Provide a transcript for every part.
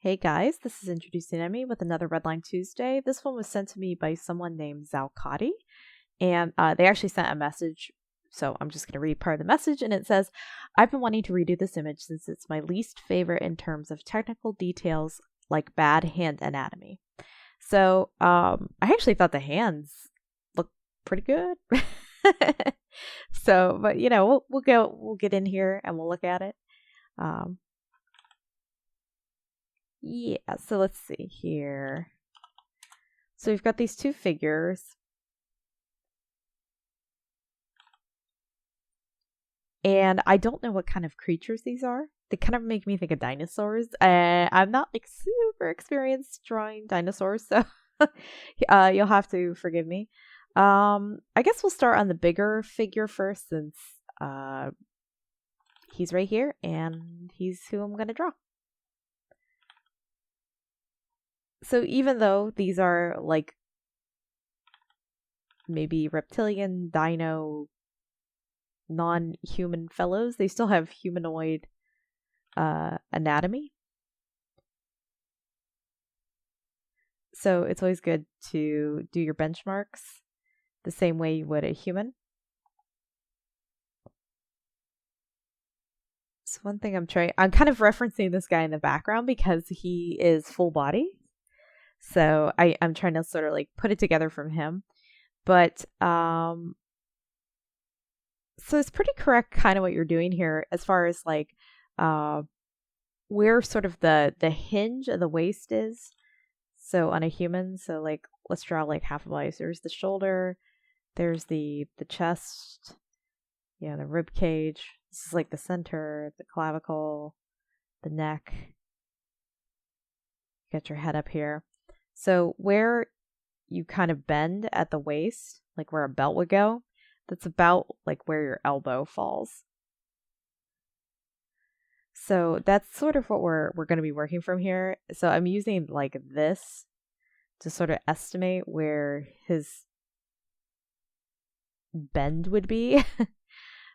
Hey guys, this is Introducing Emmy with another Redline Tuesday. This one was sent to me by someone named Zalkati, and they actually sent a message, so I'm just going to read part of the message, and it says, I've been wanting to redo this image since it's my least favorite in terms of technical details like bad hand anatomy. So, I actually thought the hands looked pretty good. So, but we'll get in here and we'll look at it. Yeah, so let's see here. So we've got these two figures. And I don't know what kind of creatures these are. They kind of make me think of dinosaurs. I'm not like super experienced drawing dinosaurs, so you'll have to forgive me. I guess we'll start on the bigger figure first, since he's right here and he's who I'm going to draw. So even though these are like maybe reptilian, dino, non-human fellows, they still have humanoid anatomy. So it's always good to do your benchmarks the same way you would a human. So one thing I'm kind of referencing this guy in the background because he is full body. So I'm trying to sort of like put it together from him. But so it's pretty correct kind of what you're doing here as far as like where sort of the hinge of the waist is. So on a human, so like let's draw like half a body. So there's the shoulder, there's the chest, the rib cage. This is like the center, the clavicle, the neck. You got your head up here. So where you kind of bend at the waist, like where a belt would go, that's about like where your elbow falls. So that's sort of what we're going to be working from here. So I'm using like this to sort of estimate where his bend would be.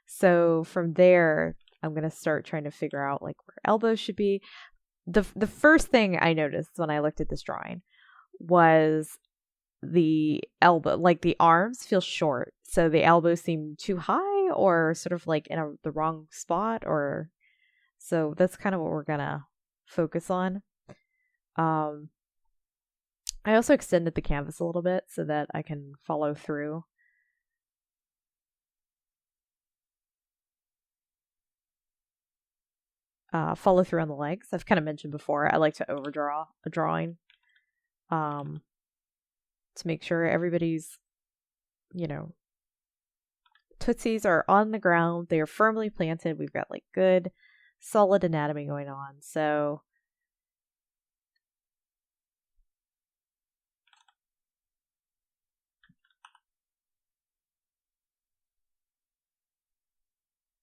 So from there, I'm going to start trying to figure out like where elbows should be. The first thing I noticed when I looked at this drawing was the elbow, like the arms feel short. So the elbows seem too high or sort of like in the wrong spot, or so that's kind of what we're gonna focus on. I also extended the canvas a little bit so that I can follow through. Follow through on the legs. I've kind of mentioned before, I like to overdraw a drawing to make sure everybody's, tootsies are on the ground. They are firmly planted. We've got like good, solid anatomy going on. So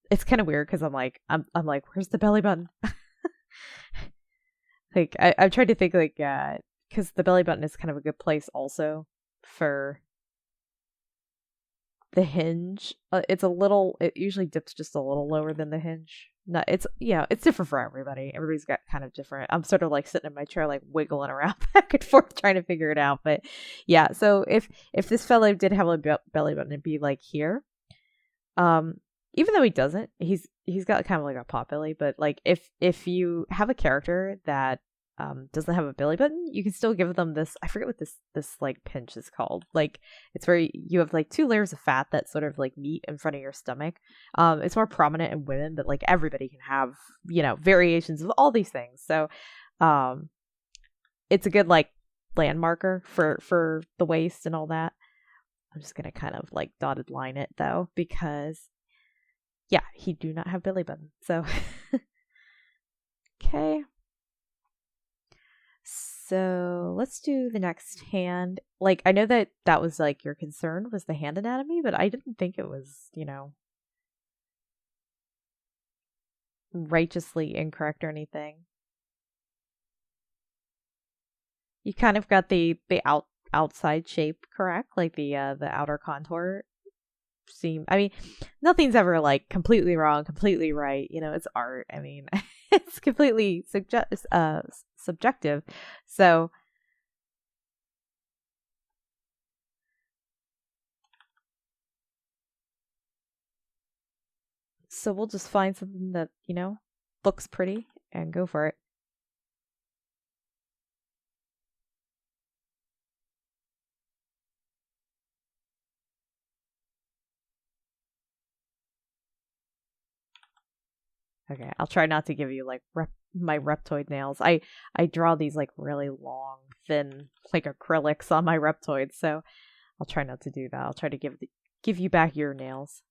it's kind of weird because I'm like, where's the belly button? Like I've tried to think like, because the belly button is kind of a good place also for the hinge. It usually dips just a little lower than the hinge. No, it's different for everybody. Everybody's got kind of different. I'm sort of like sitting in my chair, like wiggling around back and forth trying to figure it out. But yeah, so if this fellow did have a belly button, it'd be like here. Even though he doesn't, he's got kind of like a pot belly. But like if you have a character that doesn't have a belly button, you can still give them this. I forget what this like pinch is called. Like it's where you have like two layers of fat that sort of like meet in front of your stomach. It's more prominent in women, but like everybody can have variations of all these things. So, it's a good like landmarker for the waist and all that. I'm just gonna kind of like dotted line it though because he do not have belly button. So okay. So let's do the next hand. Like, I know that was like your concern was the hand anatomy, but I didn't think it was, righteously incorrect or anything. You kind of got the outside shape correct, like the outer contour. seem, I mean, nothing's ever like completely wrong, completely right. You know, it's art. I mean, it's completely subjective. So we'll just find something that, you know, looks pretty and go for it. Okay, I'll try not to give you like my Reptoid nails. I draw these like really long, thin, like acrylics on my Reptoids, so I'll try not to do that. I'll try to give you back your nails.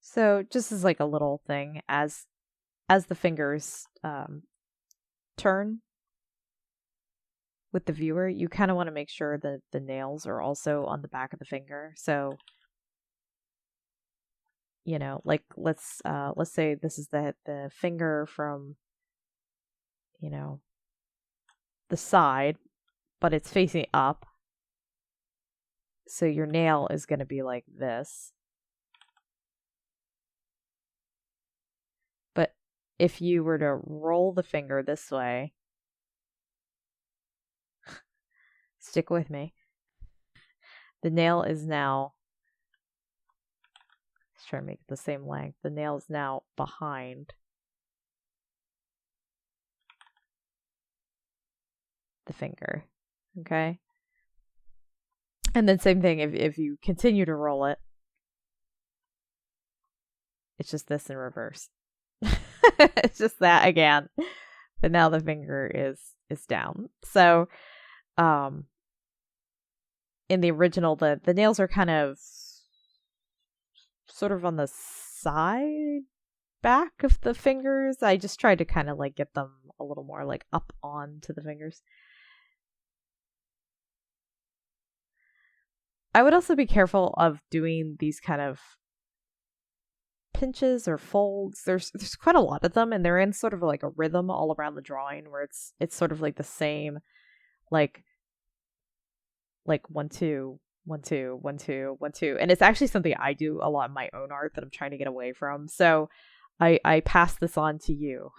So just as like a little thing, as the fingers turn with the viewer, you kind of want to make sure that the nails are also on the back of the finger. So, you know, like let's say this is the finger from, you know, the side, but it's facing up. So your nail is going to be like this. But if you were to roll the finger this way, stick with me. The nail is now, let's try to make it the same length. The nail is now behind the finger. Okay? And then same thing if you continue to roll it, it's just this in reverse. It's just that again. But now the finger is down. So in the original the nails are kind of sort of on the side back of the fingers. I just tried to kind of like get them a little more like up onto the fingers. I would also be careful of doing these kind of pinches or folds. There's quite a lot of them, and they're in sort of like a rhythm all around the drawing where it's sort of like the same, like 1 2 1 2 1 2 1 2, and it's actually something I do a lot in my own art that I'm trying to get away from. So I pass this on to you.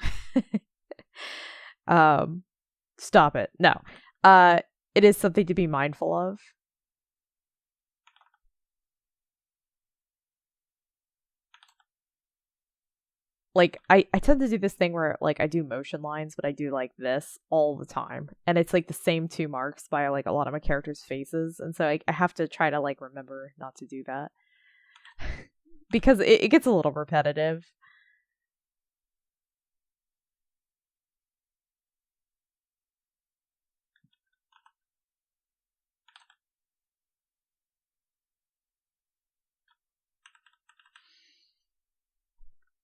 Stop it. No. It is something to be mindful of. Like I tend to do this thing where like I do motion lines, but I do like this all the time, and it's like the same 2 marks by like a lot of my characters' faces, and so I have to try to like remember not to do that because it gets a little repetitive.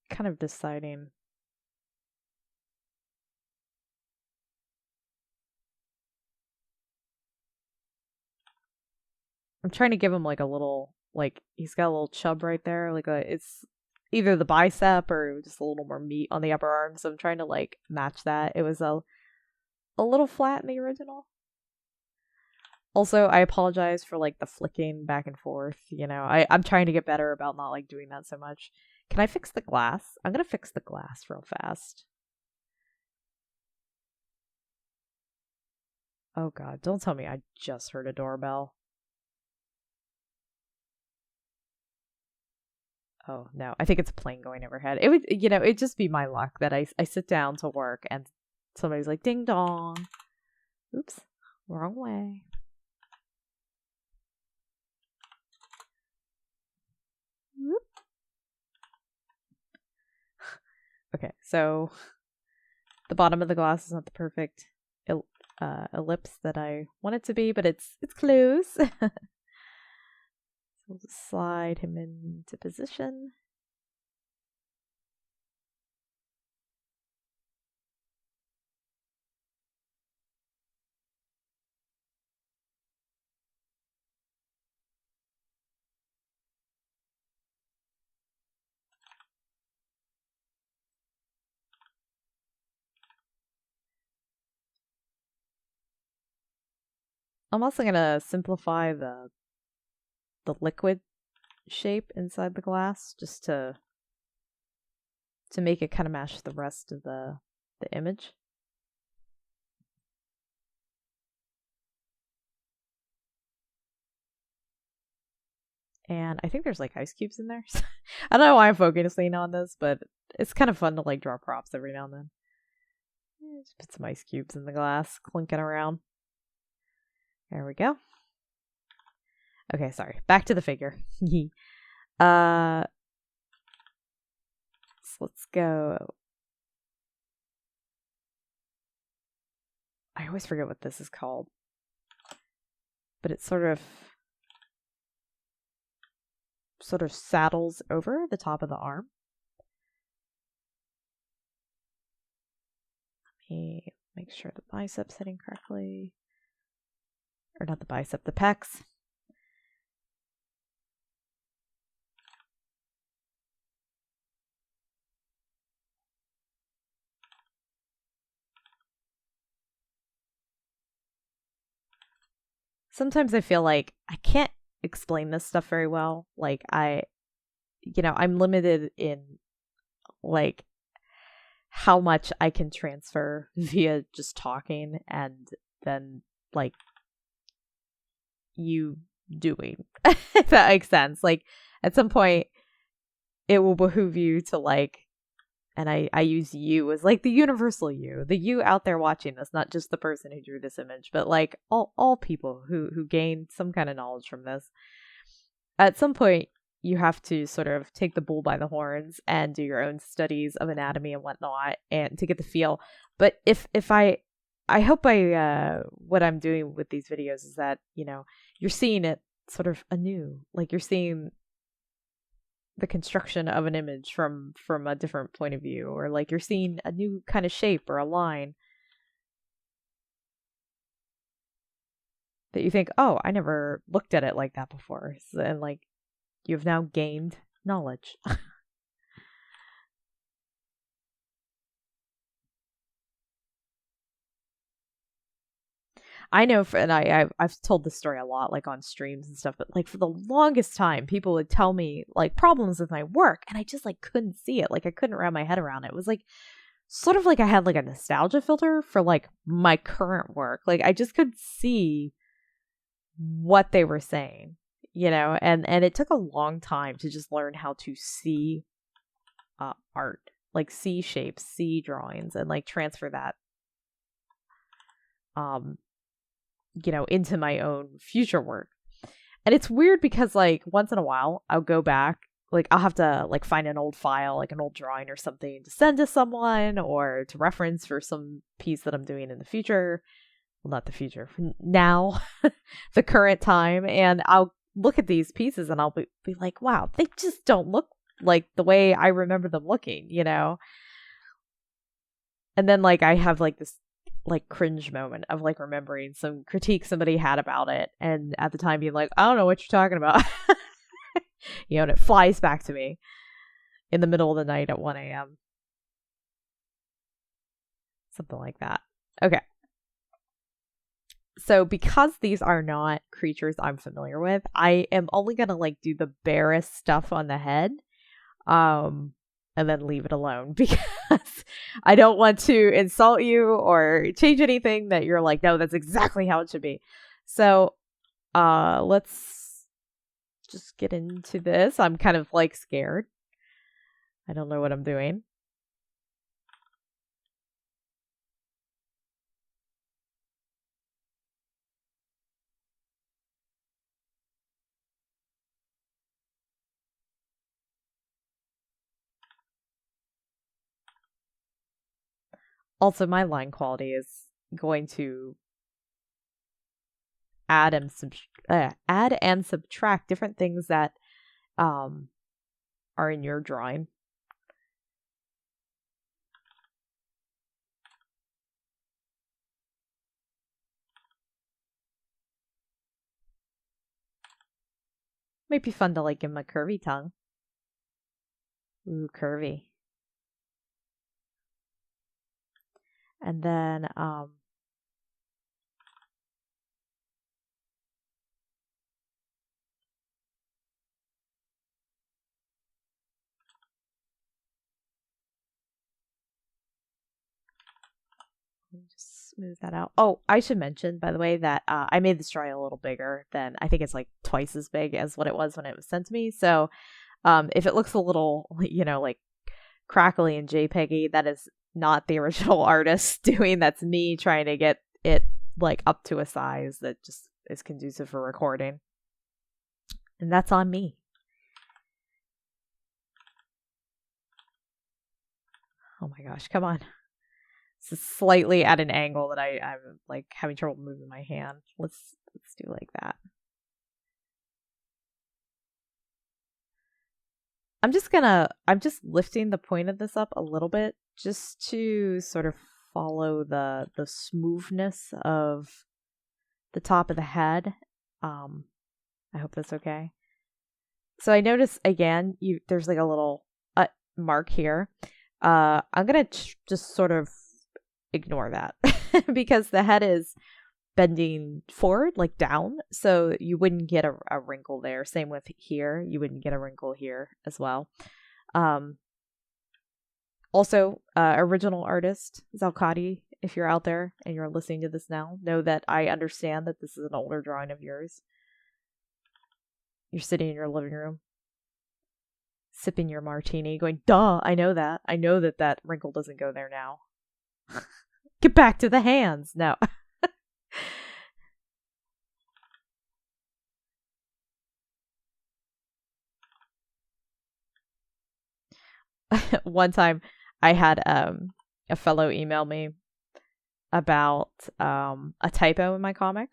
Kind of deciding. I'm trying to give him like a little, like he's got a little chub right there, like it's either the bicep or just a little more meat on the upper arm. So I'm trying to like match that. It was a little flat in the original. Also, I apologize for like the flicking back and forth. You know, I'm trying to get better about not like doing that so much. Can I fix the glass? I'm gonna fix the glass real fast. Oh god, don't tell me I just heard a doorbell. Oh no, I think it's a plane going overhead. It would, you know, it'd just be my luck that I sit down to work and somebody's like ding dong. Oops, wrong way. Whoop. Okay, so the bottom of the glass is not the perfect ellipse that I want it to be, but it's close. So we'll just slide him into position. I'm also going to simplify the liquid shape inside the glass just to make it kind of match the rest of the image. And I think there's like ice cubes in there. I don't know why I'm focusing on this, but it's kind of fun to like draw props every now and then. Just put some ice cubes in the glass, clinking around. There we go. Okay, sorry. Back to the figure. So let's go. I always forget what this is called. But it sort of saddles over the top of the arm. Let me make sure the bicep's hitting correctly. Or not the bicep, the pecs. Sometimes I feel like I can't explain this stuff very well. Like I'm limited in like how much I can transfer via just talking and then like you doing. If that makes sense. Like at some point it will behoove you to like, and I use you as like the universal you, the you out there watching this, not just the person who drew this image, but like all people who gain some kind of knowledge from this. At some point, you have to sort of take the bull by the horns and do your own studies of anatomy and whatnot, and to get the feel. But if I hope what I'm doing with these videos is that you're seeing it sort of anew, like you're seeing the construction of an image from a different point of view, or like you're seeing a new kind of shape or a line that you think, oh, I never looked at it like that before, and like you've now gained knowledge. I know, and I've told this story a lot, like on streams and stuff. But like for the longest time, people would tell me like problems with my work, and I just like couldn't see it. Like I couldn't wrap my head around it. It was like sort of like I had like a nostalgia filter for like my current work. Like I just could see what they were saying, and it took a long time to just learn how to see art, like see shapes, see drawings, and like transfer that into my own future work. And it's weird because like once in a while I'll go back, like I'll have to like find an old file, like an old drawing or something to send to someone or to reference for some piece that I'm doing in the future. Well, not the future, now, the current time. And I'll look at these pieces and I'll be like, wow, they just don't look like the way I remember them looking, And then like I have like this like cringe moment of like remembering some critique somebody had about it, and at the time being like, I don't know what you're talking about. And it flies back to me in the middle of the night at 1 a.m. Something like that. Okay. So because these are not creatures I'm familiar with, I am only gonna like do the barest stuff on the head. And then leave it alone because I don't want to insult you or change anything that you're like, no, that's exactly how it should be. So let's just get into this. I'm kind of like scared. I don't know what I'm doing. Also, my line quality is going to add and subtract different things that are in your drawing. Might be fun to like give him a curvy tongue. Ooh, curvy. And then just smooth that out. Oh, I should mention, by the way, that I made this drawing a little bigger than, I think it's like twice as big as what it was when it was sent to me. So if it looks a little, like crackly and JPEGy, that is not the original artist doing. That's me trying to get it like up to a size that just is conducive for recording. And that's on me. Oh my gosh, come on. This is slightly at an angle that I'm like having trouble moving my hand. Let's do like that. I'm just lifting the point of this up a little bit just to sort of follow the smoothness of the top of the head. I hope that's okay. So I notice again, there's like a little mark here. I'm gonna just sort of ignore that because the head is bending forward, like down, so you wouldn't get a wrinkle there. Same with here, you wouldn't get a wrinkle here as well. Also, original artist Zalcati, if you're out there and you're listening to this now, know that I understand that this is an older drawing of yours. You're sitting in your living room, sipping your martini, going, duh, I know that. I know that wrinkle doesn't go there now. Get back to the hands. No. One time I had a fellow email me about a typo in my comic.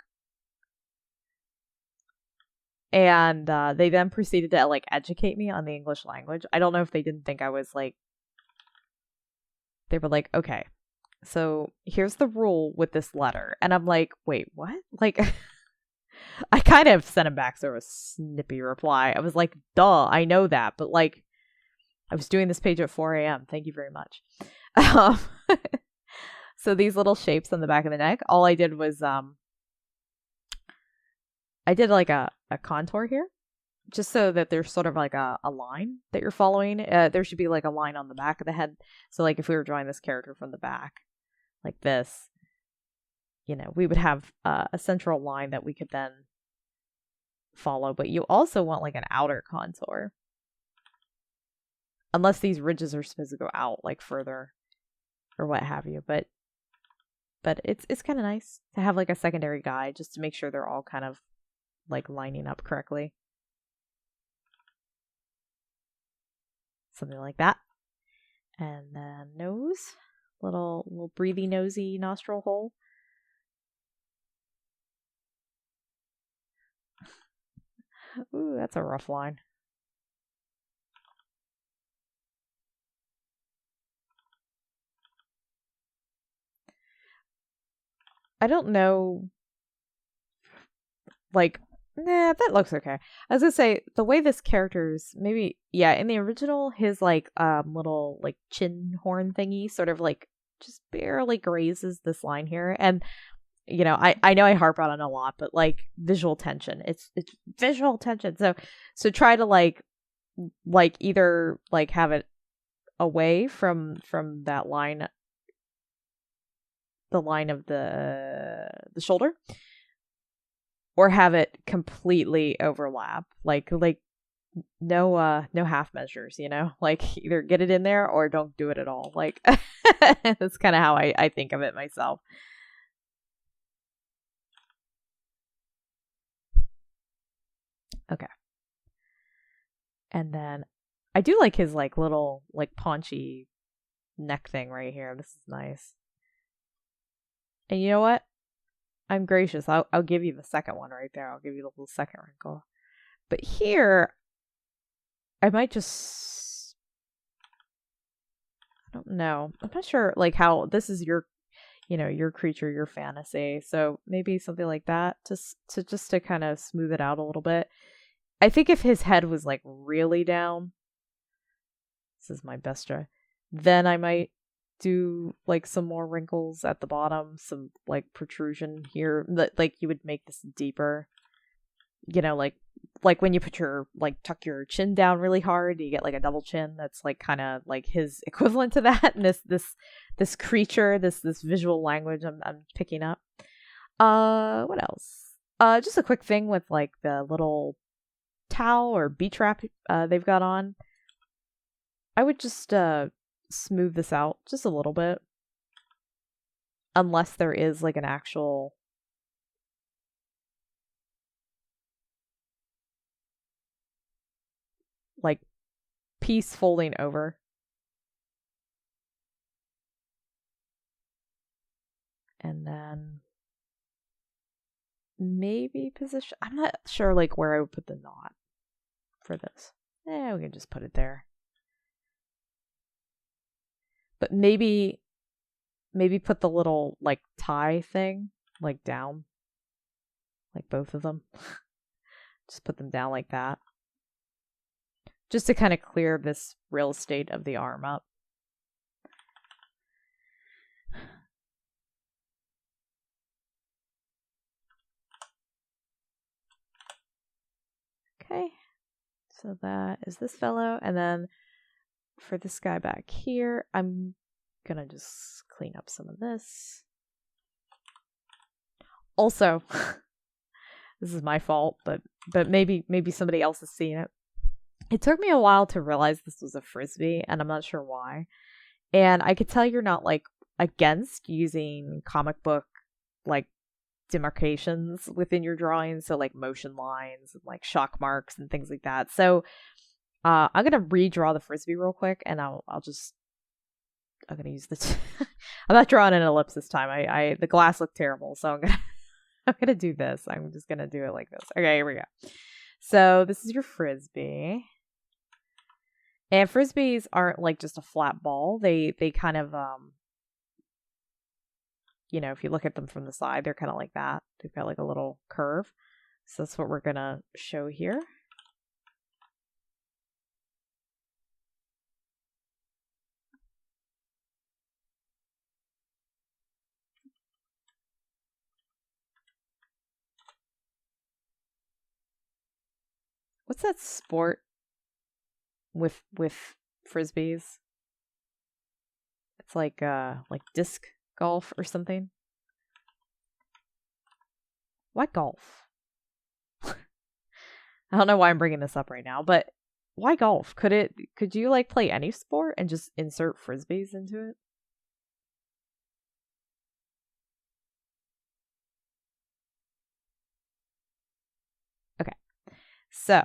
And they then proceeded to like educate me on the English language. I don't know if they didn't think I was like, they were like, okay, so here's the rule with this letter. And I'm like, wait, what? Like, I kind of sent him back sort of a snippy reply. I was like, duh, I know that. But like, I was doing this page at 4 a.m. Thank you very much. So these little shapes on the back of the neck, all I did was, I did like a contour here, just so that there's sort of like a line that you're following. There should be like a line on the back of the head. So like if we were drawing this character from the back, like this, we would have a central line that we could then follow. But you also want like an outer contour. Unless these ridges are supposed to go out like further or what have you. But it's kind of nice to have like a secondary guide just to make sure they're all kind of like lining up correctly. Something like that. And then nose, little breathy nosy nostril hole. Ooh, that's a rough line. I don't know, like, nah, that looks okay. I was gonna say, the way this character's, maybe, yeah, in the original, his, like, little, like, chin horn thingy sort of, like, just barely grazes this line here. And, I know I harp on it a lot, but, like, visual tension. It's visual tension. So try to, like, either, like, have it away from that line, the line of the shoulder, or have it completely overlap, like no half measures, like either get it in there or don't do it at all. Like that's kind of how I think of it myself. Okay. And then I do like his like little like paunchy neck thing right here. This is nice. And you know what? I'm gracious. I'll give you the second one right there. I'll give you the little second wrinkle. But here, I might just, I don't know. I'm not sure like how this is your, your creature, your fantasy. So maybe something like that to kind of smooth it out a little bit. I think if his head was like really down, this is my best try, then I might do like some more wrinkles at the bottom, some like protrusion here, like you would make this deeper, like when you put your like tuck your chin down really hard, you get like a double chin. That's like kind of like his equivalent to that. And this creature, this visual language I'm picking up. What else? Just a quick thing with like the little towel or beach wrap they've got on. I would just smooth this out just a little bit, unless there is like an actual like piece folding over. And then maybe position. I'm not sure like where I would put the knot for this. We can just put it there. But maybe put the little like tie thing like down, like both of them. Just put them down like that, just to kind of clear this real estate of the arm up. Okay, so that is this fellow, and then for this guy back here, I'm gonna just clean up some of this. Also, this is my fault, but maybe somebody else has seen it. It took me a while to realize this was a frisbee, and I'm not sure why. And I could tell you're not like against using comic book like demarcations within your drawings, so like motion lines and like shock marks and things like that. So I'm gonna redraw the frisbee real quick, and I'm gonna use the I'm not drawing an ellipse this time. I the glass looked terrible, so I'm gonna do this. I'm just gonna do it like this. Okay, here we go. So this is your frisbee. And frisbees aren't like just a flat ball. They kind of if you look at them from the side, they're kind of like that. They've got like a little curve. So that's what we're going to show here. What's that sport with frisbees? It's like disc golf or something. Why golf? I don't know why I'm bringing this up right now, but why golf? Could you like play any sport and just insert frisbees into it? Okay. So,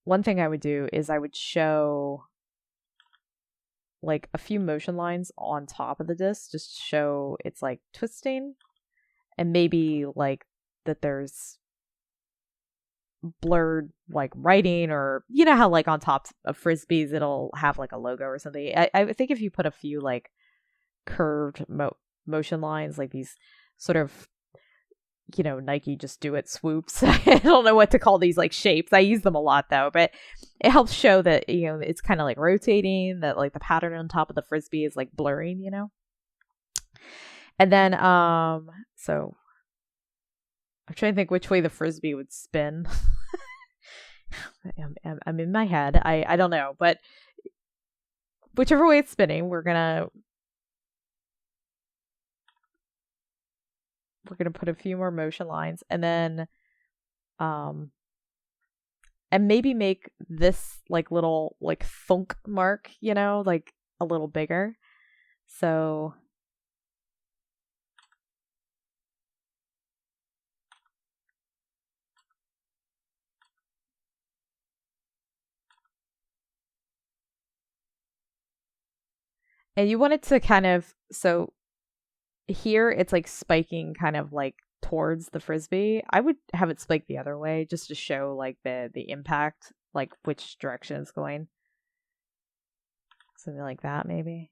one thing I would do is I would show like a few motion lines on top of the disc, just to show it's like twisting, and maybe like that there's blurred like writing, or you know how like on top of frisbees it'll have like a logo or something. I think if you put a few like curved motion lines, like these sort of Nike just do it swoops. I don't know what to call these like shapes. I use them a lot though, but it helps show that it's kind of like rotating, that like the pattern on top of the frisbee is like blurring, And then so I'm trying to think which way the frisbee would spin. I'm in my head. I don't know, but whichever way it's spinning, we're gonna put a few more motion lines, and then and maybe make this like little like thunk mark, like a little bigger. So and you want it to kind of, so here it's like spiking kind of like towards the frisbee. I would have it spike the other way just to show like the impact, like which direction it's going. Something like that, maybe.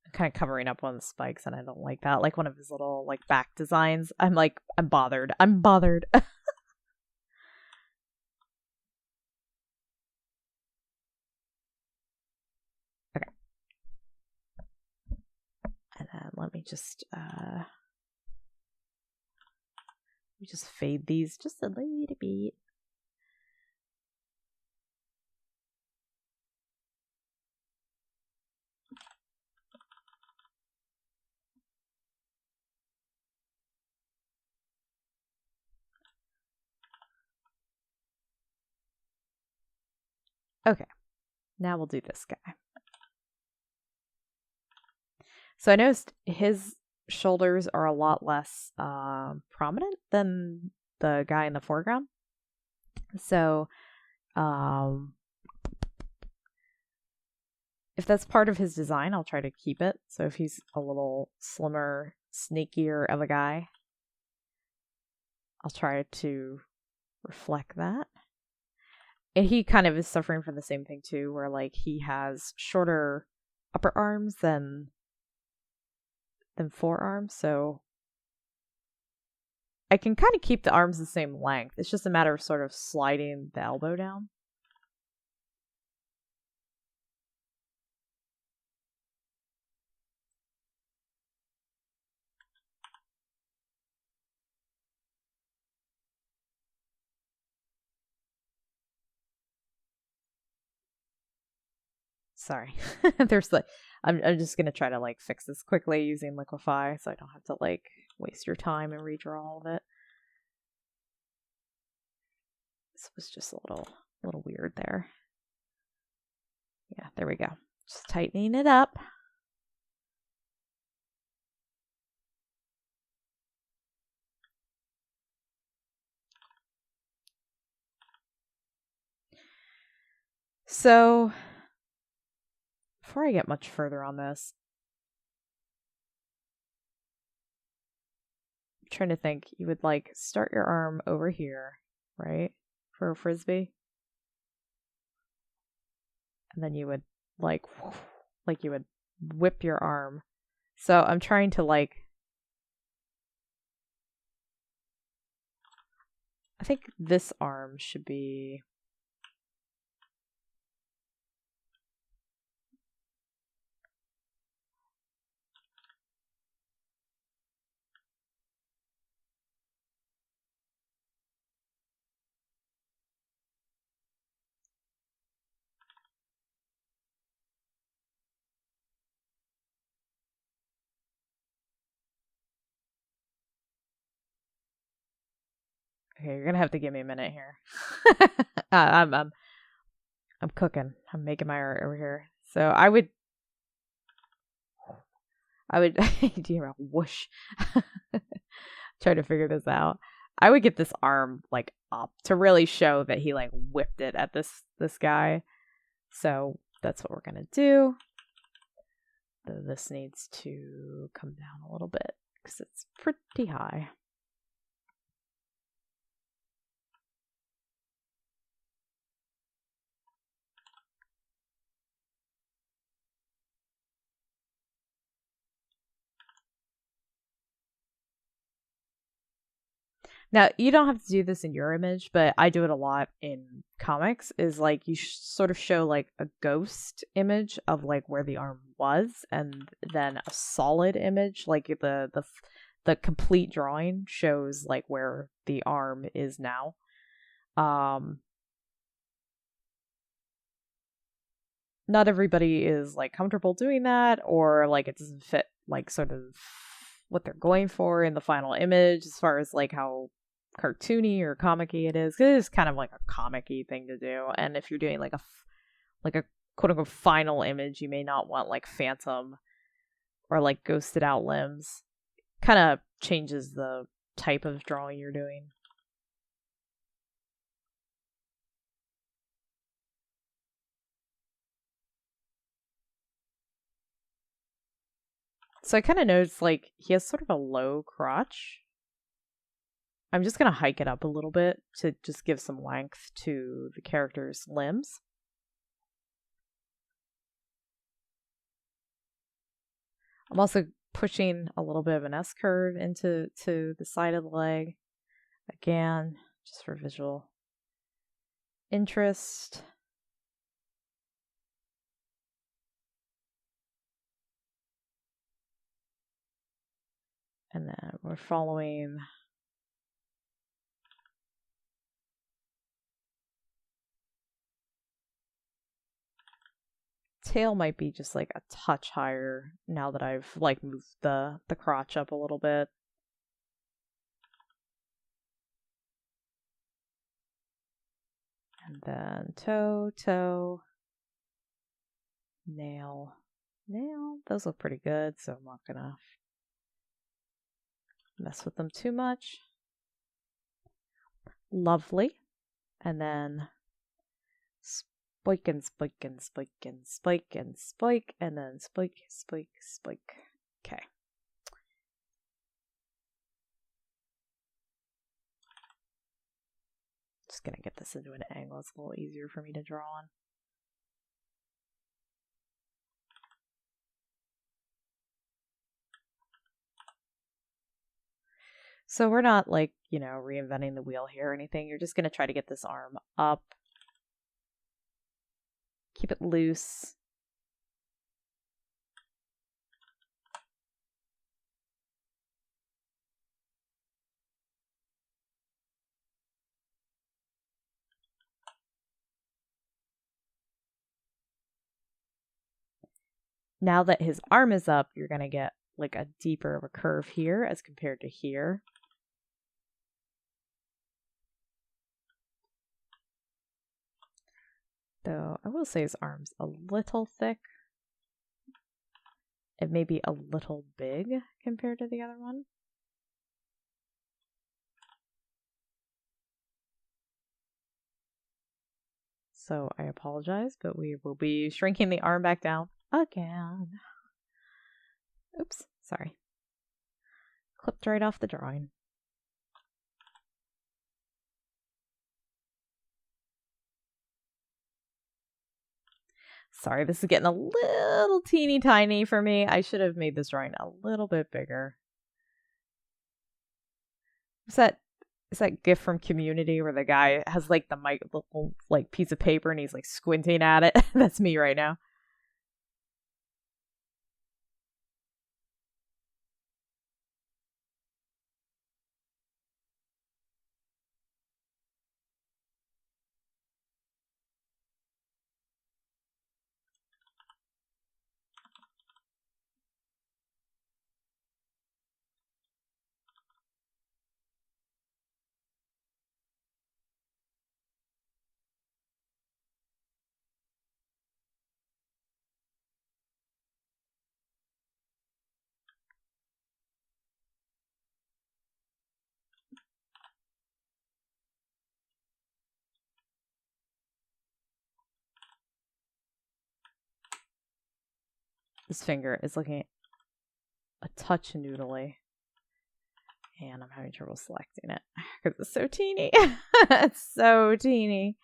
I'm kind of covering up one of the spikes, and I don't like that. Like one of his little like back designs. I'm bothered. I'm bothered. Okay. And then let me just fade these just a little bit. Okay, now we'll do this guy. So I noticed his shoulders are a lot less prominent than the guy in the foreground. So if that's part of his design, I'll try to keep it. So if he's a little slimmer, snakier of a guy, I'll try to reflect that. And he kind of is suffering from the same thing too, where like he has shorter upper arms than forearms, so I can kind of keep the arms the same length. It's just a matter of sort of sliding the elbow down. Sorry. There's like I'm just gonna try to like fix this quickly using Liquify so I don't have to like waste your time and redraw all of it. This was just a little weird there. Yeah, there we go. Just tightening it up. So before I get much further on this, I'm trying to think. You would like start your arm over here, right? For a frisbee. And then you would like you would whip your arm. So I'm trying to like I think this arm should be okay, you're gonna have to give me a minute here. I'm cooking. I'm making my art over here. So I would do you hear a whoosh? Try to figure this out. I would get this arm like up to really show that he like whipped it at this guy. So that's what we're gonna do. This needs to come down a little bit because it's pretty high. Now, you don't have to do this in your image, but I do it a lot in comics, is like you sort of show like a ghost image of like where the arm was, and then a solid image, like the complete drawing shows like where the arm is now. Not everybody is like comfortable doing that, or like it doesn't fit like sort of what they're going for in the final image as far as like how cartoony or comic-y it is. 'Cause it is kind of like a comic-y thing to do, and if you're doing like a quote-unquote final image, you may not want like phantom or like ghosted out limbs. Kind of changes the type of drawing you're doing. So I kind of noticed, like, he has sort of a low crotch. I'm just going to hike it up a little bit to just give some length to the character's limbs. I'm also pushing a little bit of an S-curve into the side of the leg. Again, just for visual interest. And then we're following tail might be just like a touch higher now that I've like moved the crotch up a little bit. And then toe, nail. Those look pretty good, so I'm not gonna mess with them too much. Lovely. And then spike and spike and spike and spike and spike, and then spike, spike, spike. Okay. Just gonna get this into an angle. It's a little easier for me to draw on. So we're not like, reinventing the wheel here or anything. You're just gonna try to get this arm up. Keep it loose. Now that his arm is up, you're going to get like a deeper of a curve here as compared to here. Though I will say his arm's a little thick. It may be a little big compared to the other one. So I apologize, but we will be shrinking the arm back down again. Oops, sorry. Clipped right off the drawing. Sorry, this is getting a little teeny tiny for me. I should have made this drawing a little bit bigger. Is that GIF from Community where the guy has like the little like piece of paper and he's like squinting at it? That's me right now. This finger is looking a touch noodly. And I'm having trouble selecting it because it's so teeny. It's so teeny.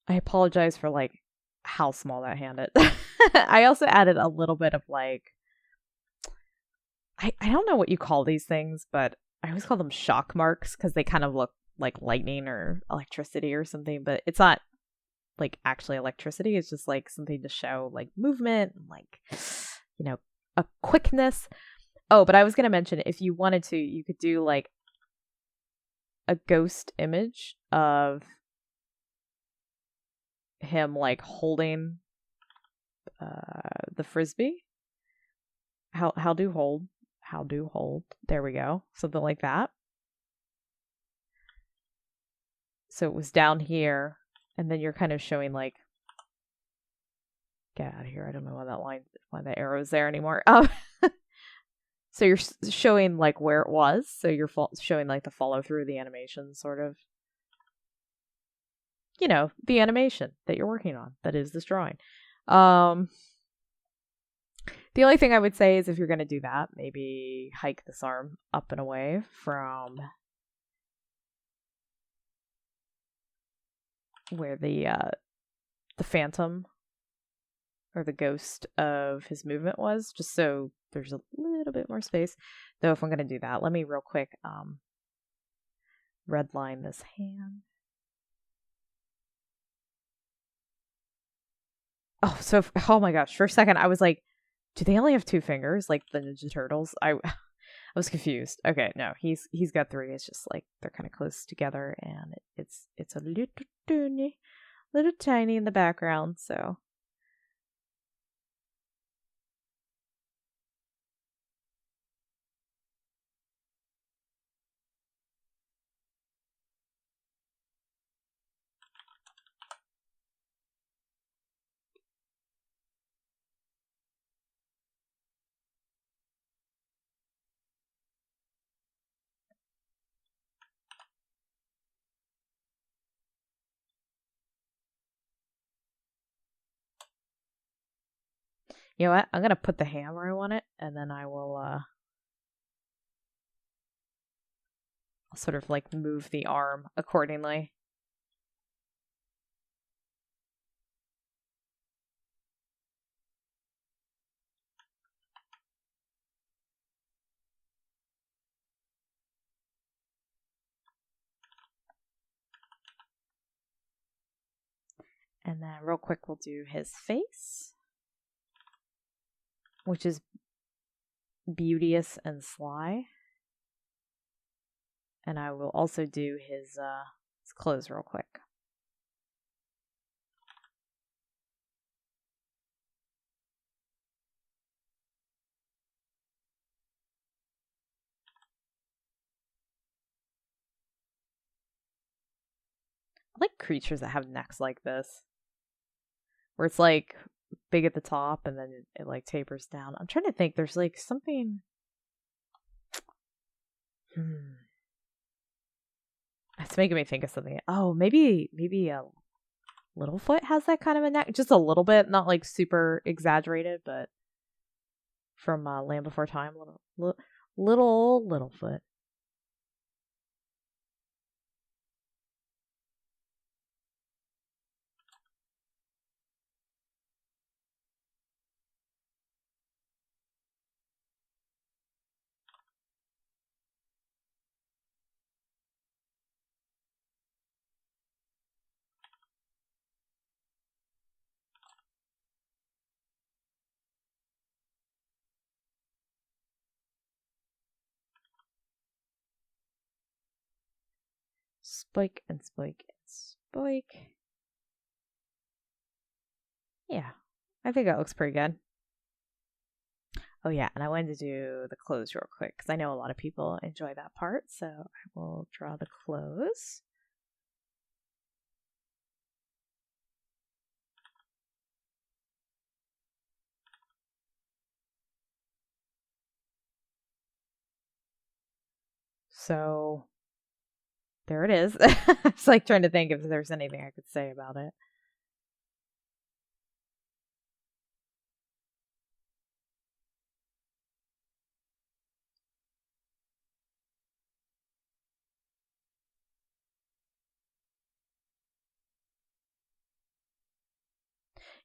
I apologize for like how small that hand is. I also added a little bit of like, I don't know what you call these things, but I always call them shock marks because they kind of look like lightning or electricity or something, but it's not like actually electricity. It's just like something to show like movement and like, you know, a quickness. Oh, but I was going to mention, if you wanted to, you could do like a ghost image of him like holding the frisbee. How do hold. There we go. Something like that. So it was down here, and then you're kind of showing like, get out of here. I don't know why the arrow's there anymore. So you're showing like where it was. So you're showing like the follow through, the animation, sort of. You know, the animation that you're working on. That is this drawing. The only thing I would say is if you're going to do that, maybe hike this arm up and away from where the phantom or the ghost of his movement was, just so there's a little bit more space. Though if I'm going to do that, let me real quick redline this hand. Oh my gosh, for a second I was like, do they only have 2 fingers like the Ninja Turtles? I was confused. Okay, no, he's got 3. It's just like they're kind of close together, and it's a little tiny in the background. So you know what? I'm gonna put the hand where I want it, and then I will I'll sort of like move the arm accordingly. And then real quick we'll do his face, which is beauteous and sly. And I will also do his clothes real quick. I like creatures that have necks like this, where it's like big at the top and then it like tapers down. I'm trying to think. There's like something. It's making me think of something. Oh, maybe a Littlefoot has that kind of a neck, just a little bit, not like super exaggerated, but from Land Before Time, little Littlefoot. Spike and spike and spike. Yeah, I think that looks pretty good. Oh yeah, and I wanted to do the clothes real quick because I know a lot of people enjoy that part, so I will draw the clothes. So there it is. It's like trying to think if there's anything I could say about it.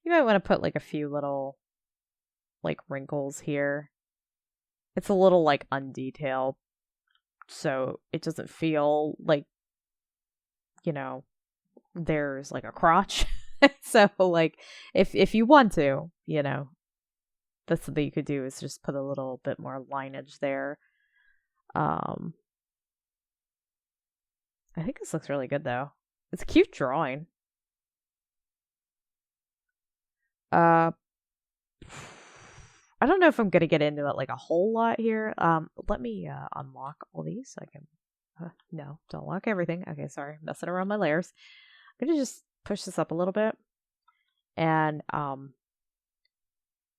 You might want to put like a few little like wrinkles here. It's a little like undetailed so it doesn't feel like, you know, there's like a crotch. So like if you want to, you know, that's something you could do, is just put a little bit more lineage there. Um I think this looks really good though. It's a cute drawing. Uh I don't know if I'm gonna get into it like a whole lot here. Let me unlock all these so I can. No, don't lock everything. Okay, sorry, messing around my layers. I'm gonna just push this up a little bit and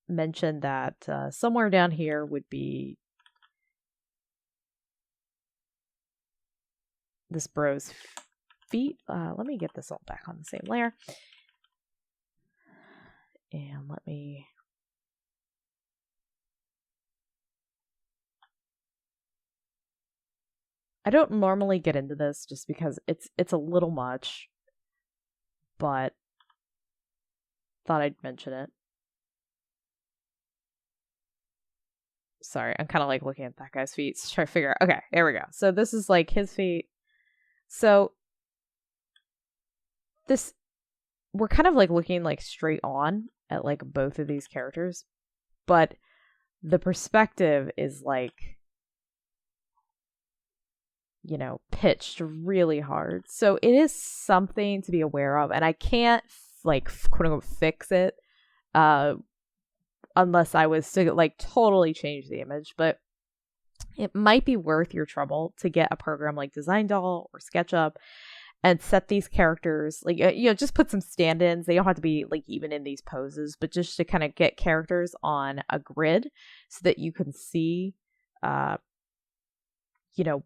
mention that somewhere down here would be this bro's feet. Let me get this all back on the same layer, and let me. I don't normally get into this just because it's a little much, but thought I'd mention it. Sorry, I'm kind of like looking at that guy's feet to try to figure out. Okay, there we go. So this is like his feet. So this, we're kind of like looking like straight on at like both of these characters, but the perspective is like, you know, pitched really hard. So it is something to be aware of, and I can't like quote unquote fix it unless I was to like totally change the image. But it might be worth your trouble to get a program like Design Doll or SketchUp and set these characters, like, you know, just put some stand-ins. They don't have to be like even in these poses, but just to kind of get characters on a grid so that you can see, you know,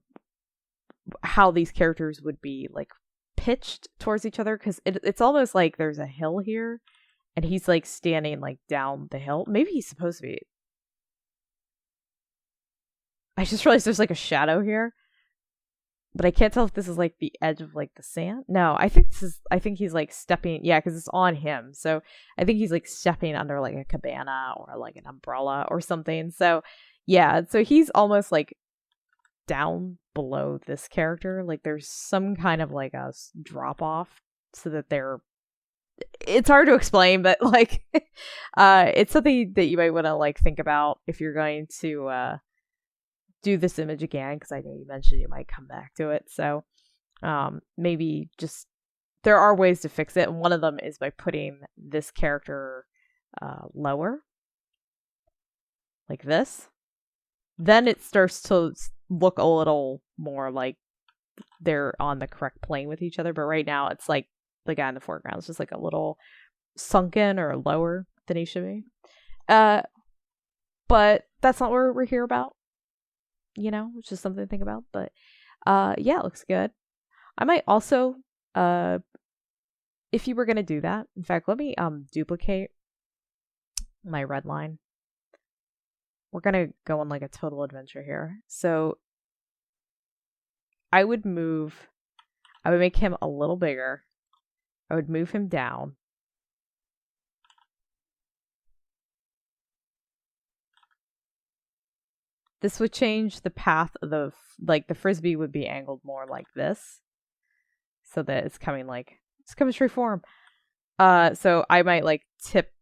how these characters would be like pitched towards each other. Because it's almost like there's a hill here and he's like standing like down the hill. Maybe he's supposed to be. I just realized there's like a shadow here, but I can't tell if this is like the edge of like the sand. No, I think he's like stepping. Yeah, because it's on him. So I think he's like stepping under like a cabana or like an umbrella or something. So yeah, so he's almost like down below this character. Like there's some kind of like a drop off so that they're. It's hard to explain, but like, it's something that you might want to like think about if you're going to do this image again, because I know you mentioned you might come back to it. So maybe just, there are ways to fix it, and one of them is by putting this character lower, like this. Then it starts to look a little more like they're on the correct plane with each other. But right now, it's like the guy in the foreground is just like a little sunken or lower than he should be. But that's not what we're here about. You know, it's just something to think about. But yeah, it looks good. I might also, if you were gonna do that, in fact, let me duplicate my Redline. We're gonna go on like a total adventure here. So I would make him a little bigger. I would move him down. This would change the path of the frisbee would be angled more like this, so that it's coming straight for him. So I might like tip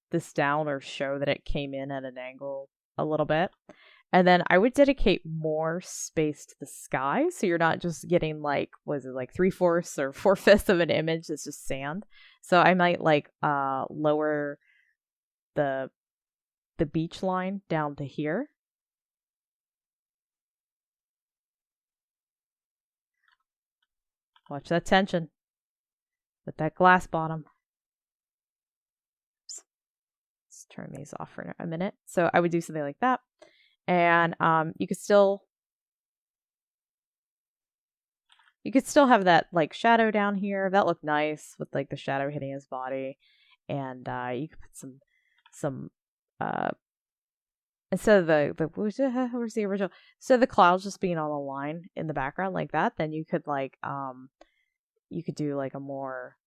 this down or show that it came in at an angle a little bit. And then I would dedicate more space to the sky, so you're not just getting like, was it like 3/4 or 4/5 of an image that's just sand. So I might like lower the beach line down to here. Watch that tension with that glass bottom. Oops. Let's turn these off for a minute. So I would do something like that. And you could still have that like shadow down here. That looked nice with like the shadow hitting his body. And you could put some instead of the where's the original? So the clouds just being on a line in the background like that, then you could like you could do like a more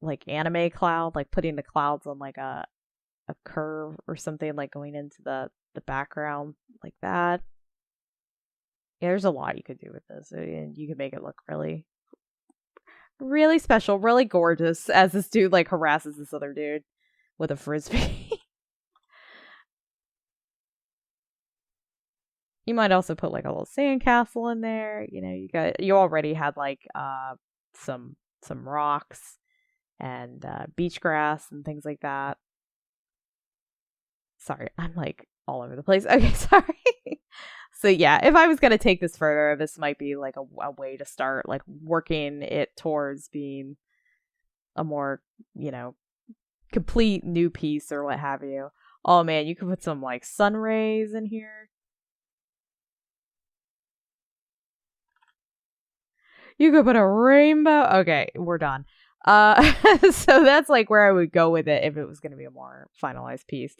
like anime cloud, like putting the clouds on like a a curve or something like going into the background like that. Yeah, there's a lot you could do with this, and you can make it look really, really special, really gorgeous as this dude like harasses this other dude with a frisbee. You might also put like a little sandcastle in there. You know, you already had like some rocks and beach grass and things like that. Sorry, I'm like all over the place. Okay, sorry. So yeah, if I was going to take this further, this might be like a way to start like working it towards being a more, you know, complete new piece or what have you. Oh man, you could put some like sun rays in here. You could put a rainbow. Okay, we're done. So that's like where I would go with it if it was going to be a more finalized piece.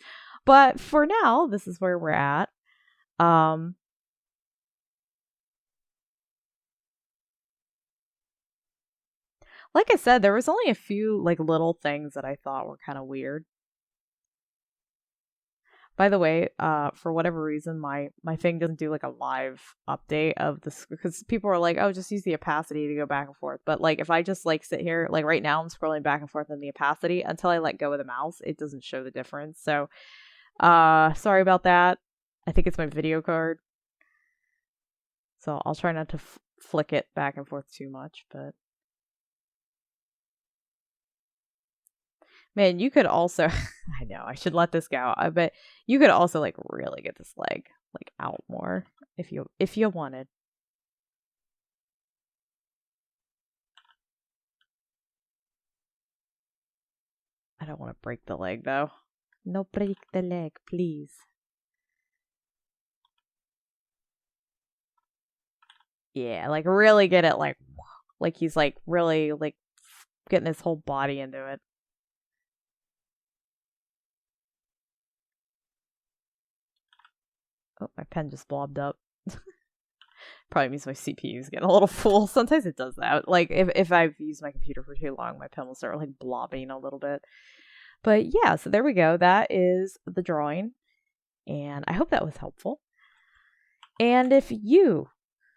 But for now, this is where we're at. Like I said, there was only a few like little things that I thought were kind of weird. By the way, for whatever reason, my thing doesn't do like a live update of this because people are like, "Oh, just use the opacity to go back and forth." But like, if I just like sit here, like right now, I'm scrolling back and forth in the opacity until I let go of the mouse, it doesn't show the difference. So, sorry about that. I think it's my video card, so I'll try not to flick it back and forth too much. But man, you could also I know, I should let this go. I bet you could also like really get this leg like out more if you wanted. I don't want to break the leg though. No break the leg, please. Yeah, like really get it like he's like really like getting his whole body into it. Oh, my pen just blobbed up. Probably means my CPU is getting a little full. Sometimes it does that. Like if I've used my computer for too long, my pen will start like blobbing a little bit. But yeah, so there we go. That is the drawing. And I hope that was helpful. And if you,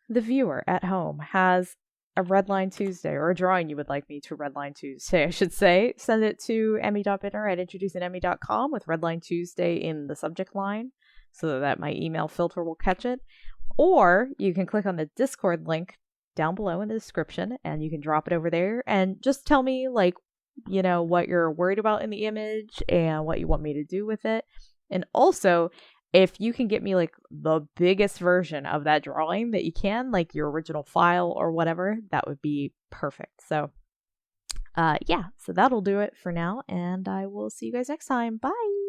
the viewer at home, has a Redline Tuesday or a drawing you would like me to Redline Tuesday, I should say, send it to emmy.bittner@introducingemy.com with Redline Tuesday in the subject line so that my email filter will catch it. Or you can click on the Discord link down below in the description and you can drop it over there and just tell me like, you know, what you're worried about in the image and what you want me to do with it. And also, if you can get me like the biggest version of that drawing that you can, like your original file or whatever, that would be perfect. So yeah, so that'll do it for now, and I will see you guys next time. Bye.